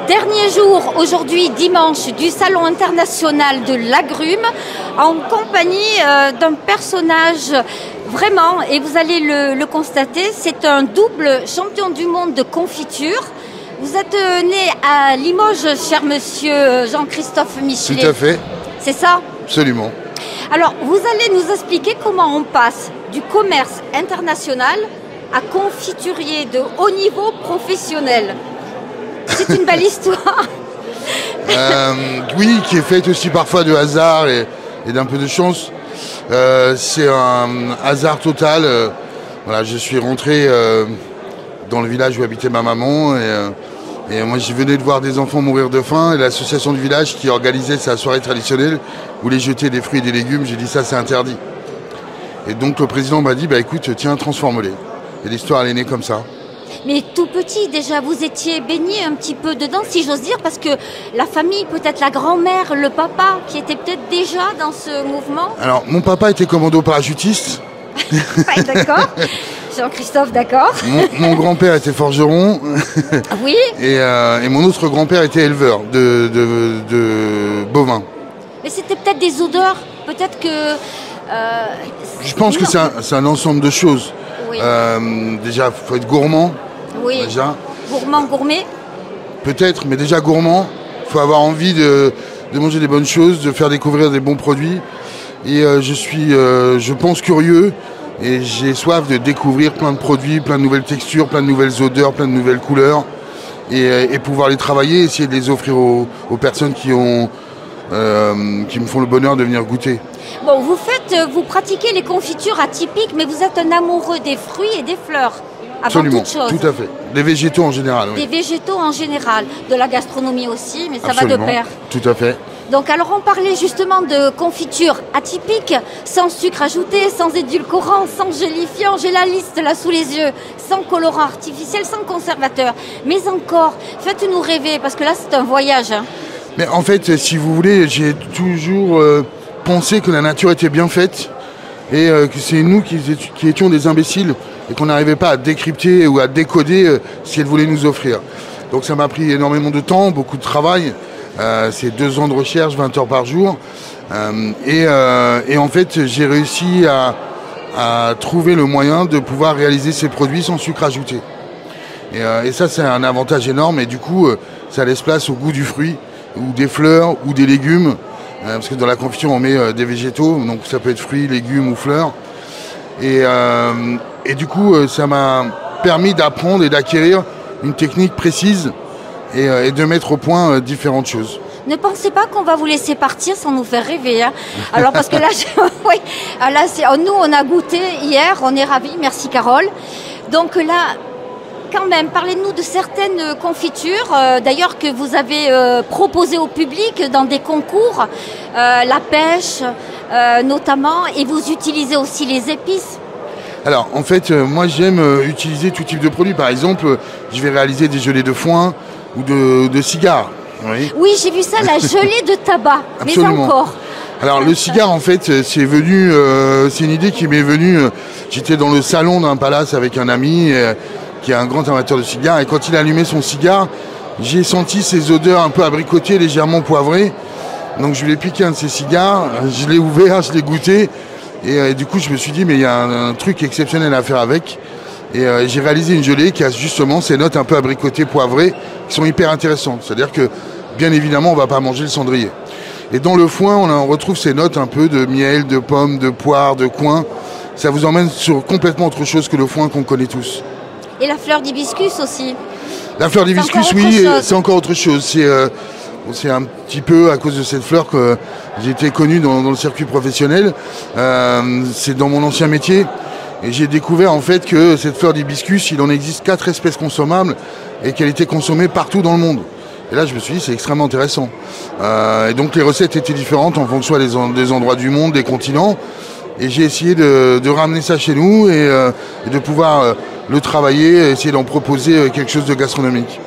Dernier jour, aujourd'hui dimanche, du Salon international de l'agrumes, en compagnie d'un personnage vraiment, et vous allez le constater, c'est un double champion du monde de confiture. Vous êtes né à Limoges, cher monsieur Jean-Christophe Michelet. Tout à fait. C'est ça? Absolument. Alors, vous allez nous expliquer comment on passe du commerce international à confiturier de haut niveau professionnel. C'est une belle histoire. Oui, qui est faite aussi parfois de hasard et d'un peu de chance. C'est un hasard total. Voilà, je suis rentré dans le village où habitait ma maman et moi je venais de voir des enfants mourir de faim et l'association du village qui organisait sa soirée traditionnelle voulait jeter des fruits et des légumes. J'ai dit ça c'est interdit. Et donc le président m'a dit bah écoute tiens transforme-les. Et l'histoire elle est née comme ça. Mais tout petit déjà, vous étiez baigné un petit peu dedans, si j'ose dire, parce que la famille, peut-être la grand-mère, le papa, qui était peut-être déjà dans ce mouvement. Alors, mon papa était commando parachutiste. D'accord. Jean-Christophe, d'accord. Mon grand-père était forgeron. Oui. Et mon autre grand-père était éleveur de bovins. Mais c'était peut-être des odeurs, peut-être que... Je pense que c'est un ensemble de choses. Oui. Déjà, il faut être gourmand. Oui. Déjà. Gourmand, gourmet. Peut-être, mais déjà gourmand. Il faut avoir envie de manger des bonnes choses, de faire découvrir des bons produits. Et je pense, curieux. Et j'ai soif de découvrir plein de produits, plein de nouvelles textures, plein de nouvelles odeurs, plein de nouvelles couleurs. Et pouvoir les travailler, essayer de les offrir aux personnes qui me font le bonheur de venir goûter. Bon, vous pratiquez les confitures atypiques, mais vous êtes un amoureux des fruits et des fleurs. Avant Absolument, toute chose. tout à fait. Des végétaux en général. Oui. Des végétaux en général, de la gastronomie aussi, mais ça Absolument, va de pair. Tout à fait. Donc alors on parlait justement de confiture atypique, sans sucre ajouté, sans édulcorant, sans gélifiant, j'ai la liste là sous les yeux, sans colorant artificiel, sans conservateur. Mais encore, faites-nous rêver, parce que là c'est un voyage. Hein. Mais en fait, si vous voulez, j'ai toujours pensé que la nature était bien faite et que c'est nous qui étions des imbéciles et qu'on n'arrivait pas à décrypter ou à décoder ce qu'elle voulait nous offrir. Donc ça m'a pris énormément de temps, beaucoup de travail. C'est 2 ans de recherche, 20 heures par jour. Et en fait, j'ai réussi à trouver le moyen de pouvoir réaliser ces produits sans sucre ajouté. Et ça, c'est un avantage énorme. Et du coup, ça laisse place au goût du fruit, ou des fleurs, ou des légumes. Parce que dans la confiture, on met des végétaux. Donc ça peut être fruits, légumes ou fleurs. Et du coup, ça m'a permis d'apprendre et d'acquérir une technique précise et de mettre au point différentes choses. Ne pensez pas qu'on va vous laisser partir sans nous faire rêver. Hein. Alors parce que là, oui, là nous on a goûté hier, on est ravis, merci Carole. Donc là, quand même, parlez-nous de certaines confitures, d'ailleurs que vous avez proposées au public dans des concours, la pêche notamment, et vous utilisez aussi les épices. Alors en fait, moi j'aime utiliser tout type de produits. Par exemple, je vais réaliser des gelées de foin ou de cigares. Oui, j'ai vu ça, la gelée de tabac. Absolument. Mais encore. Alors le cigare, en fait, c'est une idée qui m'est venue. J'étais dans le salon d'un palace avec un ami qui est un grand amateur de cigares. Et quand il a allumé son cigare, j'ai senti ces odeurs un peu abricotées, légèrement poivrées. Donc je lui ai piqué un de ces cigares, je l'ai ouvert, je l'ai goûté. Et du coup, je me suis dit, mais il y a un truc exceptionnel à faire avec. Et j'ai réalisé une gelée qui a justement ces notes un peu abricotées, poivrées, qui sont hyper intéressantes. C'est-à-dire que, bien évidemment, on ne va pas manger le cendrier. Et dans le foin, on retrouve ces notes un peu de miel, de pomme, de poire, de coin. Ça vous emmène sur complètement autre chose que le foin qu'on connaît tous. Et la fleur d'hibiscus aussi. La fleur d'hibiscus, oui, c'est encore autre chose. C'est un petit peu à cause de cette fleur que j'ai été connu dans le circuit professionnel. C'est dans mon ancien métier. Et j'ai découvert en fait que cette fleur d'hibiscus, il en existe 4 espèces consommables et qu'elle était consommée partout dans le monde. Et là, je me suis dit, c'est extrêmement intéressant. Et donc, les recettes étaient différentes en fonction des endroits du monde, des continents. Et j'ai essayé de ramener ça chez nous et de pouvoir le travailler, essayer d'en proposer quelque chose de gastronomique.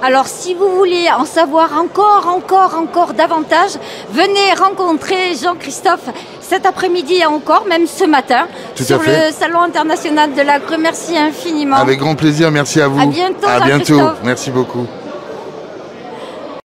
Alors, si vous voulez en savoir encore davantage, venez rencontrer Jean-Christophe cet après-midi et encore, même ce matin, sur le Salon international de l'agrumes. Merci infiniment. Avec grand plaisir, merci à vous. À bientôt, à bientôt. Merci beaucoup.